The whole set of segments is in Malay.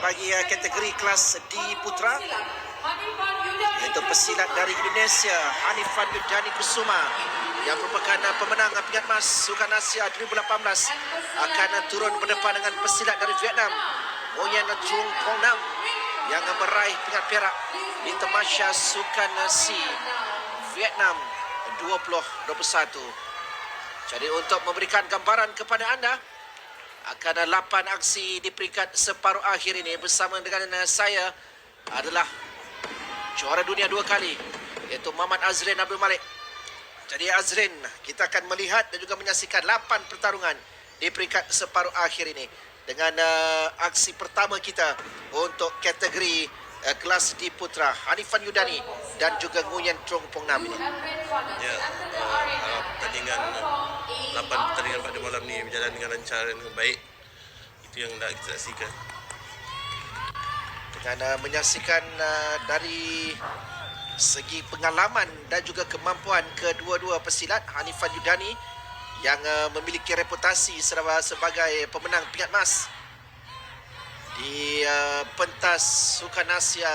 bagi kategori kelas D Putra, iaitu pesilat dari Indonesia Hanifan Yudani Kusuma yang merupakan pemenang pingat emas Sukan Asia 2018 akan turun berdepan dengan pesilat dari Vietnam Nguyen Trung Phong Nam yang meraih pingat perak di Tamasya Sukan Asia Vietnam 2021. Jadi untuk memberikan gambaran kepada anda, akan 8 aksi di peringkat separuh akhir ini bersama dengan saya adalah juara dunia 2 kali, iaitu Muhammad Azrin Abdul Malik. Jadi Azrin, kita akan melihat dan juga menyaksikan 8 pertarungan di peringkat separuh akhir ini dengan aksi pertama kita untuk kategori kelas D Putra, Hanifan Yudani dan juga Nguyen Trung Phong Nam ini. Ya, pertandingan 8 pertandingan pada malam ni berjalan dengan lancar dan baik. Itu yang nak kita saksikan. Dengan menyaksikan dari segi pengalaman dan juga kemampuan kedua-dua pesilat, Hanifan Yudani yang memiliki reputasi sebagai pemenang pingat emas di pentas Sukan Asia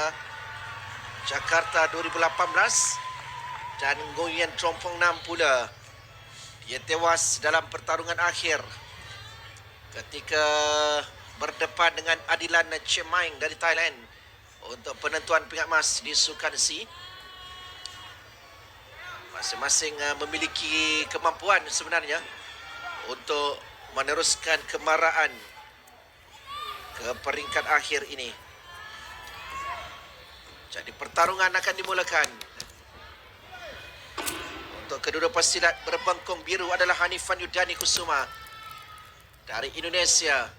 Jakarta 2018, dan Nguyen Trung Phong Nam pula dia tewas dalam pertarungan akhir ketika berdepan dengan Adilan Chemaing dari Thailand untuk penentuan pingat emas di Sukan C. Masing-masing memiliki kemampuan sebenarnya untuk meneruskan kemarahan ke peringkat akhir ini. Jadi pertarungan akan dimulakan. Untuk kedua pesilat berbangkong biru adalah Hanifan Yudani Kusuma dari Indonesia.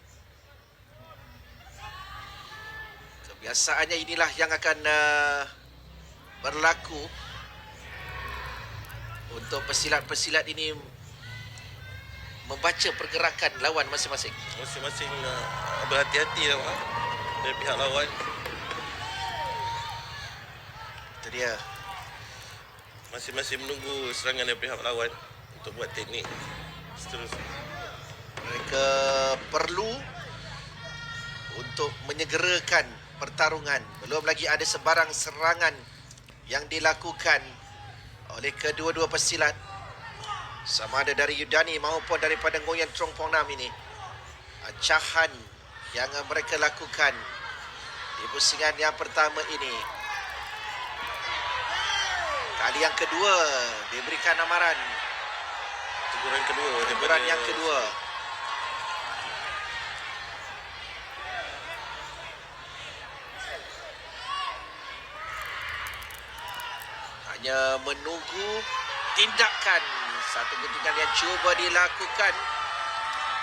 Kebiasaannya inilah yang akan berlaku untuk pesilat-pesilat ini membaca pergerakan lawan masing-masing. Masing-masing berhati-hati lah dari pihak lawan. Itu dia. Masing-masing menunggu serangan dari pihak lawan untuk buat teknik seterusnya. Mereka perlu untuk menyegerakan pertarungan. Belum lagi ada sebarang serangan yang dilakukan oleh kedua-dua pesilat, sama ada dari Yudani maupun daripada Nguyen Trung Phong Nam ini. Acahan yang mereka lakukan di pusingan yang pertama ini. Kali yang kedua diberikan amaran. Teguran kedua. Teguran yang kedua. Hanya menunggu tindakan satu guntingan yang cuba dilakukan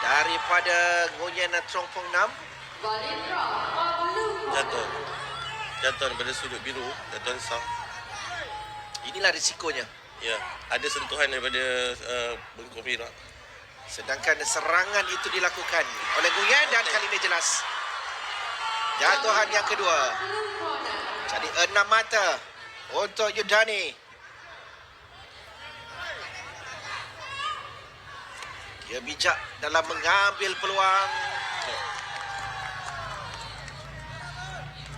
daripada Nguyen Trung Phong Nam. Jatuh daripada sudut biru, jatuhan sah. Inilah risikonya. Ya, ada sentuhan daripada bengkong merah. Sedangkan serangan itu dilakukan oleh Nguyen dan kali ini jelas. Jatuhan yang kedua. Jadi 6 mata untuk Yudani. Dia bijak dalam mengambil peluang.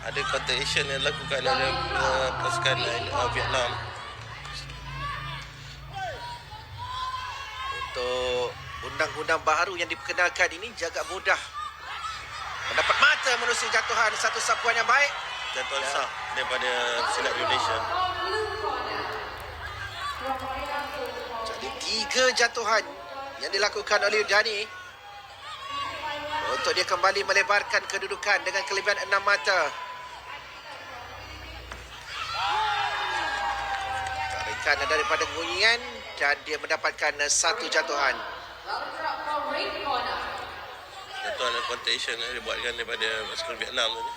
Ada counter action yang dilakukan oleh pasukan Vietnam. Untuk undang-undang baru yang diperkenalkan ini agak mudah mendapat mata menerusi jatuhan satu sapuan yang baik. Jatuhan sah daripada pesilat Indonesia. Jadi 3 jatuhan yang dilakukan oleh Yudani untuk dia kembali melebarkan kedudukan dengan kelebihan 6 mata. Tarikan daripada Nguyen dan dia mendapatkan 1 jatuhan. Jatuhan dan counter action yang dibuatkan daripada pasukan Vietnam tadi.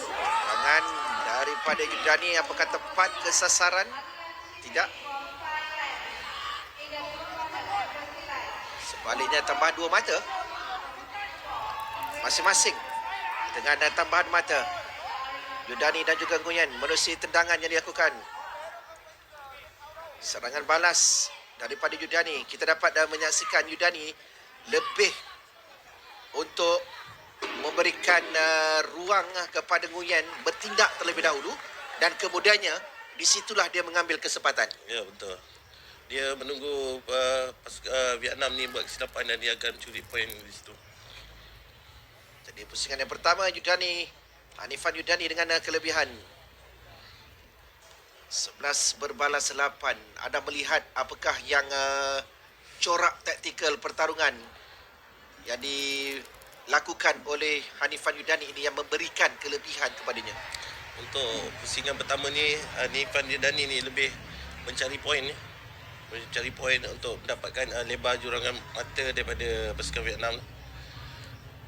Serangan daripada Yudani apakah tepat ke sasaran? Tidak. Sebaliknya tambah 2 mata masing-masing dengan tambahan mata. Yudani dan juga Nguyen menerusi tendangan yang dilakukan. Serangan balas daripada Yudani. Kita dapat menyaksikan Yudani lebih untuk memberikan ruang kepada Nguyen bertindak terlebih dahulu dan kemudiannya di situlah dia mengambil kesempatan. Ya, betul. Dia menunggu Vietnam ni buat kesilapan dan dia akan curi poin di situ. Jadi pusingan yang pertama Hanifan Yudani dengan kelebihan 11 berbalas 8. Anda melihat apakah yang corak taktikal pertarungan yang dilakukan oleh Hanifan Yudani ini yang memberikan kelebihan kepadanya. Untuk pusingan pertama ni, Hanifan Yudani ni lebih mencari poin ni. Mencari poin untuk mendapatkan lebar jurangan mata daripada pasukan Vietnam.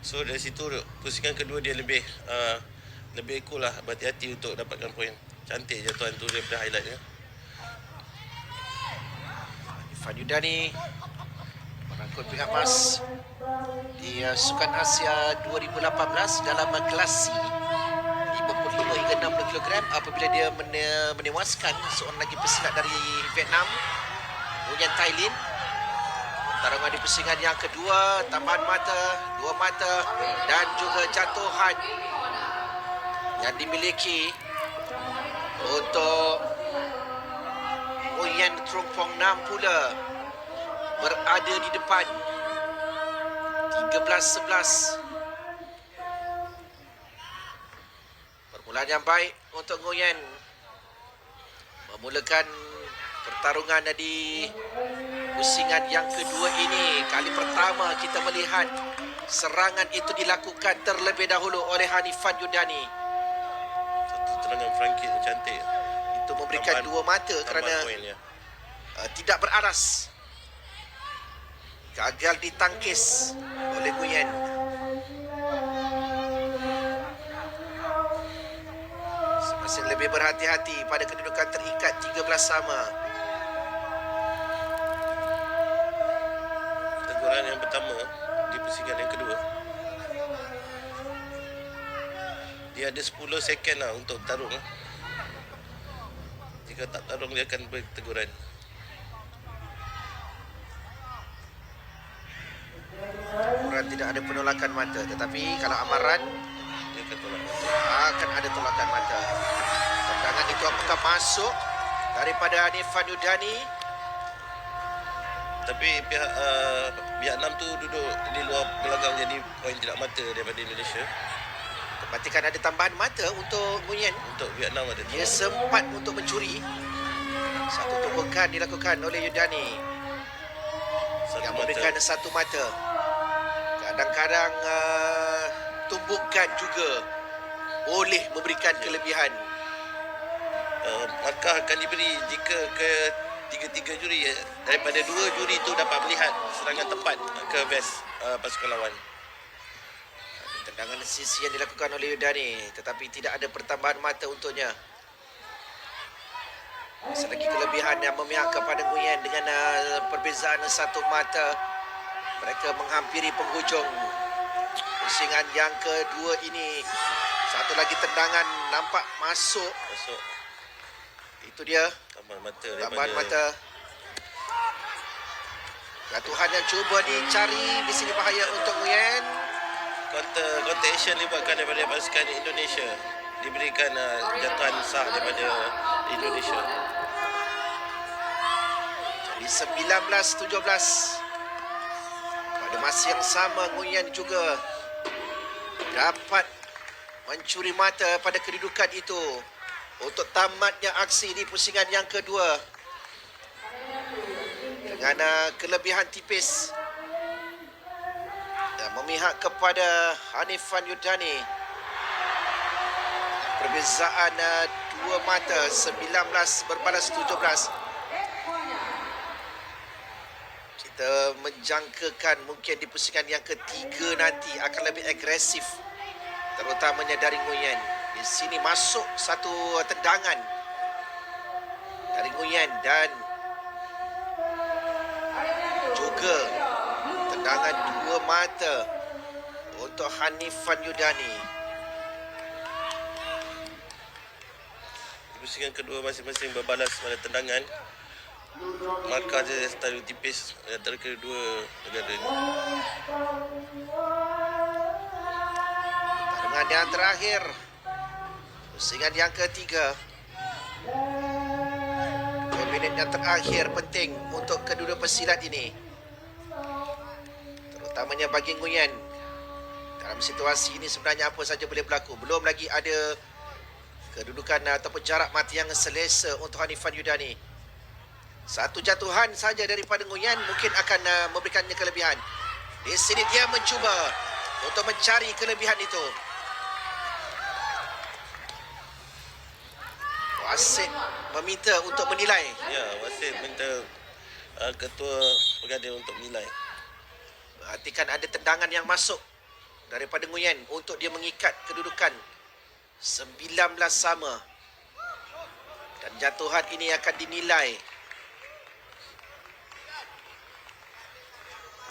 So dari situ pusingan kedua dia lebih cool lah, berhati-hati untuk dapatkan poin. Cantik jatuhan tu daripada highlightnya. Hanifan Yudani merangkut pihak emas di Sukan Asia 2018 dalam kelas C 55 hingga 60 kg apabila dia menewaskan seorang lagi pesilat dari Vietnam, Nguyen Tai Lin. Pertarungan di pusingan yang kedua, tambahan mata, 2 mata dan juga jatuhan yang dimiliki untuk Nguyen Trong Phong Nam pula berada di depan 13-11. Permulaan yang baik untuk Nguyen memulakan pertarungan di pusingan yang kedua ini. Kali pertama kita melihat serangan itu dilakukan terlebih dahulu oleh Hanifan Yudani. Satu terangan Frankie yang cantik. Itu memberikan dua mata kerana tidak beraras. Gagal ditangkis oleh Nguyen. Masih lebih berhati-hati pada kedudukan terikat 13 sama. Teguran yang pertama di pusingan yang kedua, dia ada 10 second lah untuk bertarung. Jika tak bertarung dia akan beri teguran. Teguran tidak ada penolakan mata, tetapi kalau amaran Dia akan tolak. akan ada tolakan mata. Tendangan itu apakah masuk daripada Hanifan Yudani? Tapi pihak Vietnam tu duduk di luar belakang, jadi poin tidak mata daripada Indonesia. Pastikan ada tambahan mata untuk Nguyen. Untuk Vietnam ada Dia sempat untuk mencuri. Satu tumpukan dilakukan oleh Yudani yang memberikan satu mata. Kadang-kadang tumbukan juga boleh memberikan kelebihan. Markah akan diberi jika tiga juri, daripada 2 juri itu dapat melihat serangan tepat ke vest pasukan lawan. Tendangan sisi yang dilakukan oleh Yudani, tetapi tidak ada pertambahan mata untuknya. Selagi kelebihan yang memihak kepada Nguyen dengan perbezaan satu mata. Mereka menghampiri penghujung pusingan yang kedua ini. Satu lagi tendangan nampak masuk. Itu dia Tambahan mata. tambahan mata. Jatuhan yang cuba dicari di sini bahaya untuk Nguyen. Counter action dibuatkan daripada pasukan Indonesia. Diberikan jatuhan sah daripada Indonesia. Jadi 19-17. Pada masa yang sama Nguyen juga dapat mencuri mata pada kedudukan itu untuk tamatnya aksi di pusingan yang kedua dengan kelebihan tipis dan memihak kepada Hanifan Yudani. Perbezaan 2 mata, 19 berbalas 17. Kita menjangkakan mungkin di pusingan yang ketiga nanti akan lebih agresif, terutamanya dari Nguyen. Di sini masuk satu tendangan dari Nguyen dan juga tendangan 2 mata untuk Hanifan Yudani. Di pusingan kedua masing-masing berbalas pada tendangan. markah dia terlalu tipis antara kedua negara ni. Pertandingan yang terakhir, pusingan yang ketiga. 2 minit yang terakhir penting untuk kedua pesilat ini, terutamanya bagi Nguyen. Dalam situasi ini sebenarnya apa saja boleh berlaku. Belum lagi ada kedudukan ataupun jarak mati yang selesa untuk Hanifan Yudani. Satu jatuhan saja daripada Nguyen mungkin akan memberikannya kelebihan. Di sini dia mencuba untuk mencari kelebihan itu. Wasit meminta untuk menilai. Ya, wasit minta ketua bergadang untuk menilai. Perhatikan ada tendangan yang masuk daripada Nguyen untuk dia mengikat kedudukan 19 sama. Dan jatuhan ini akan dinilai.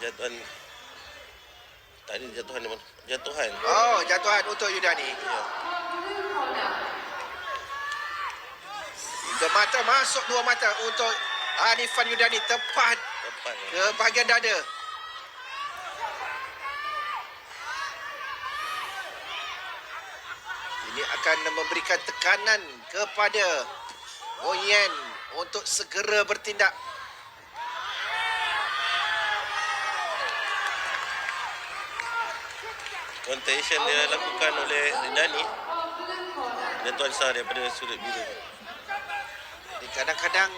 Jatuhan. Tadi jatuhan di mana? Jatuhan. Oh, jatuhan untuk Yudani. Ya. Tiga mata masuk, dua mata untuk Hanifan Yudani, tepat Tepat. ke bahagian dada. Ini akan memberikan tekanan kepada Nguyen untuk segera bertindak. Contention dia lakukan oleh Dani. Jatuhan sah daripada sudut biru. Jadi kadang-kadang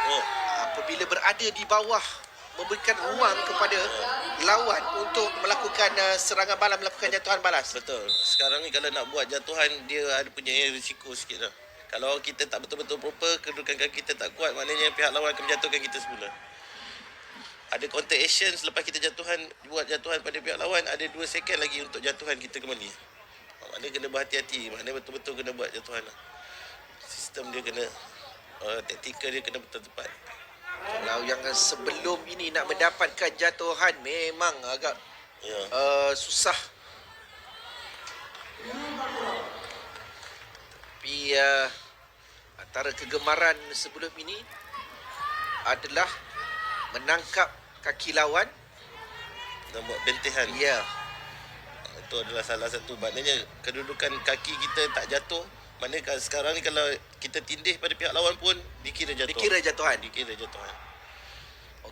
Oh, apabila berada di bawah, memberikan ruang kepada lawan untuk melakukan serangan balas, melakukan jatuhan balas. betul. Sekarang ni kalau nak buat jatuhan, dia ada punya risiko sikit lah. Kalau kita tak betul-betul proper, kedudukan kaki kita tak kuat, maknanya pihak lawan akan menjatuhkan kita semula. Ada contact action selepas kita jatuhan, buat jatuhan pada pihak lawan, ada 2 second lagi untuk jatuhan kita kembali. Maknanya kena berhati-hati, maknanya betul-betul kena buat jatuhan lah. Sistem dia kena, taktikal dia kena betul tepat. Kalau yang sebelum ini nak mendapatkan jatuhan memang agak Ya. susah. Tapi antara kegemaran sebelum ini adalah menangkap kaki lawan. Dan buat bentehan. Ya, Itu adalah salah satu. Maknanya kedudukan kaki kita tak jatuh. Maknanya sekarang ni kalau kita tindih pada pihak lawan pun dikira jatuh. dikira jatuhan. Dikira jatuhan.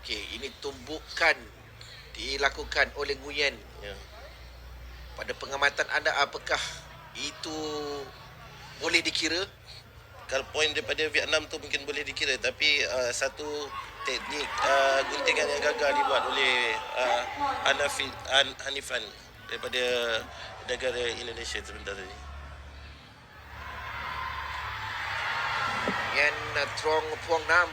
Okey, ini tumbukan dilakukan oleh Nguyen. Ya. Pada pengamatan anda, apakah itu boleh dikira? Kalau poin daripada Vietnam tu mungkin boleh dikira, tapi satu teknik guntingan yang gagal dibuat oleh Hanifan daripada negara Indonesia sebentar tadi. Nguyen Trong Puang Nam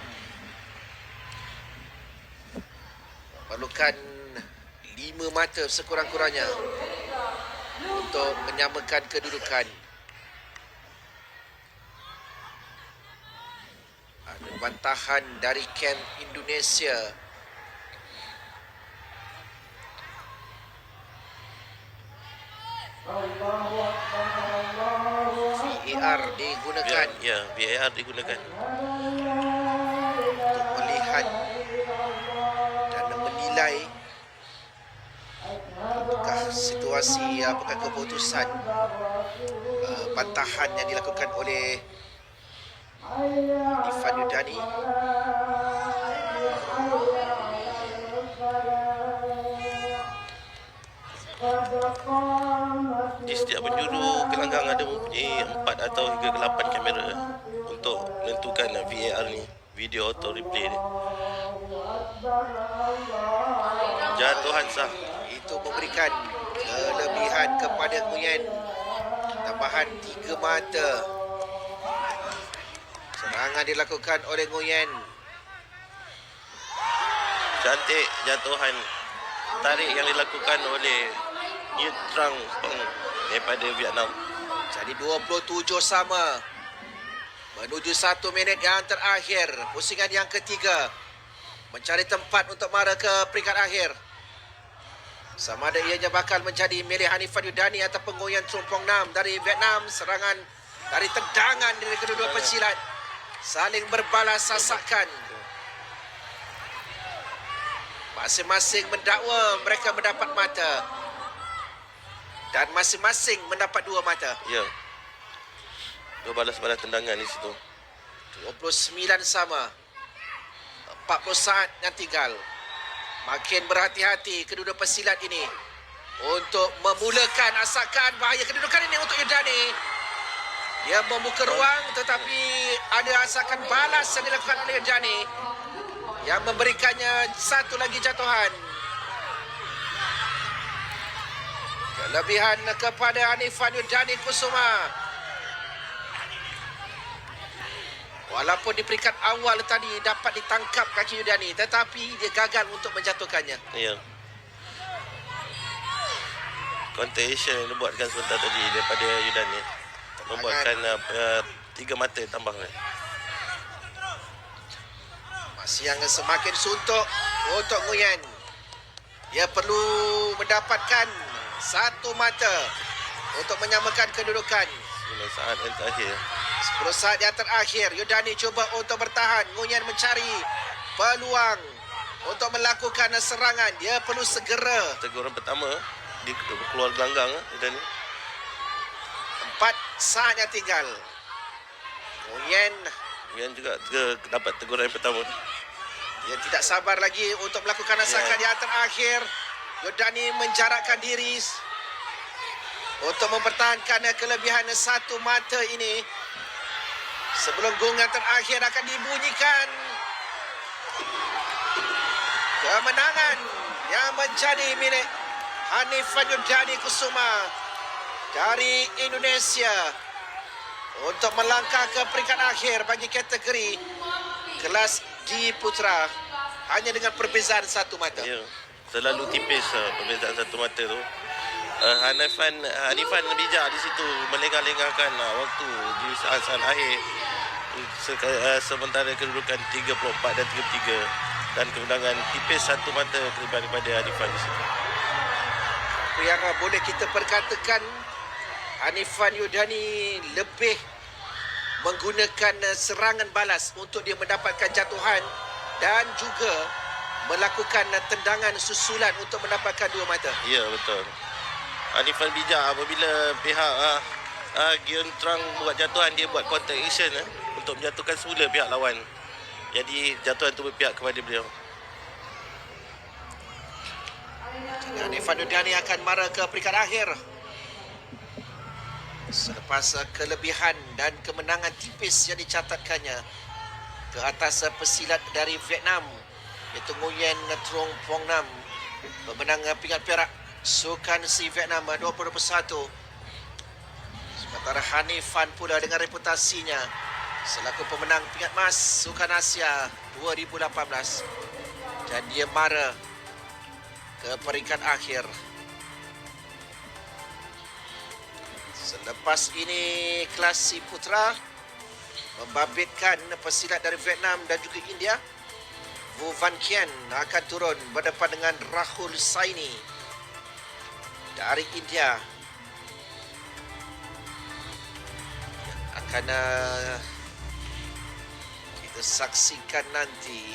memerlukan 5 mata sekurang-kurangnya untuk menyamakan kedudukan. Ada bantahan dari kamp Indonesia. VAR digunakan Ya, VAR digunakan. untuk melihat dan menilai apakah situasi, apakah keputusan bantahan yang dilakukan oleh Hanifan Yudani. Di setiap penjuru gelanggang ada mempunyai 4 atau hingga ke 8 kamera untuk menentukan VAR ni, video auto replay ni. Jatuhan sah. Itu memberikan kelebihan kepada Nguyen. Tambahan 3 mata. Serangan dilakukan oleh Nguyen. Cantik jatuhan tarik yang dilakukan oleh New Trang Peng daripada Vietnam. Jadi 27 sama. Menuju 1 minit yang terakhir. Pusingan yang ketiga. Mencari tempat untuk mara ke peringkat akhir. Sama ada ianya bakal menjadi milik Hanifan Yudani ataupun Nguyen Trong Puang Nam dari Vietnam. Serangan dari tendangan dari kedua-dua pesilat. saling berbalas sasakan. Masing-masing mendakwa mereka mendapat mata. Dan masing-masing mendapat 2 mata. Ya. Dua balas-balas tendangan di situ. 29 sama. 40 saat yang tinggal. Makin berhati-hati kedua pesilat ini untuk memulakan asakan bahaya kedudukan ini untuk Yordani. Dia membuka ruang tetapi ada asakan balas yang dilakukan oleh Yordani yang memberikannya satu lagi jatuhan. Kelebihan kepada Hanifan Yordani Kusuma. Walaupun di peringkat awal tadi dapat ditangkap kaki Yordani, tetapi dia gagal untuk menjatuhkannya. Ya. Contagion yang dibuatkan sebentar tadi daripada Yordani membuatkan 3 mata tambah. Masih yang semakin suntuk untuk Nguyen. Dia perlu mendapatkan 1 mata untuk menyamakan kedudukan. 9 saat yang terakhir. 10 saat yang terakhir. Yordani cuba untuk bertahan. Nguyen mencari peluang untuk melakukan serangan. Dia perlu segera. Teguran pertama di keluar gelanggang Yordani. 4 saat yang tinggal. Nguyen Yang juga dapat teguran yang pertama. dia tidak sabar lagi untuk melakukan asakan yang terakhir. Yordani menjarakkan diri untuk mempertahankan kelebihan 1 mata ini. Sebelum gong yang terakhir akan dibunyikan. Kemenangan yang menjadi milik Hanifan Yordani Kusuma dari Indonesia untuk melangkah ke peringkat akhir bagi kategori kelas D Putra hanya dengan perbezaan 1 mata. Ya, terlalu tipis perbezaan 1 mata tu. Hanifan bijak di situ melengah-lengahkan waktu di saat-saat akhir. Sementara kedudukan 34 dan 33 dan kemenangan tipis 1 mata daripada Hanifan di situ. Apa yang boleh kita perkatakan, Hanifan Yordani lebih menggunakan serangan balas untuk dia mendapatkan jatuhan dan juga melakukan tendangan susulan untuk mendapatkan 2 mata. Ya, betul. Hanifan bijak apabila pihak Gion Trang buat jatuhan, dia buat counter action untuk menjatuhkan semula pihak lawan. Jadi jatuhan itu berpihak kepada beliau. Hanifan Yordani akan mara ke peringkat akhir selepas kelebihan dan kemenangan tipis yang dicatatkannya ke atas pesilat dari Vietnam, iaitu Nguyen Trong Phong Nam, pemenang pingat perak Sukan Si Vietnam 2021. Sementara Hanifan pula dengan reputasinya selaku pemenang pingat emas Sukan Asia 2018 dan dia mara ke peringkat akhir. Selepas ini kelas C Putra membabitkan pesilat dari Vietnam dan juga India. Vu Van Kien akan turun berdepan dengan Rahul Saini dari India. Akan kita saksikan nanti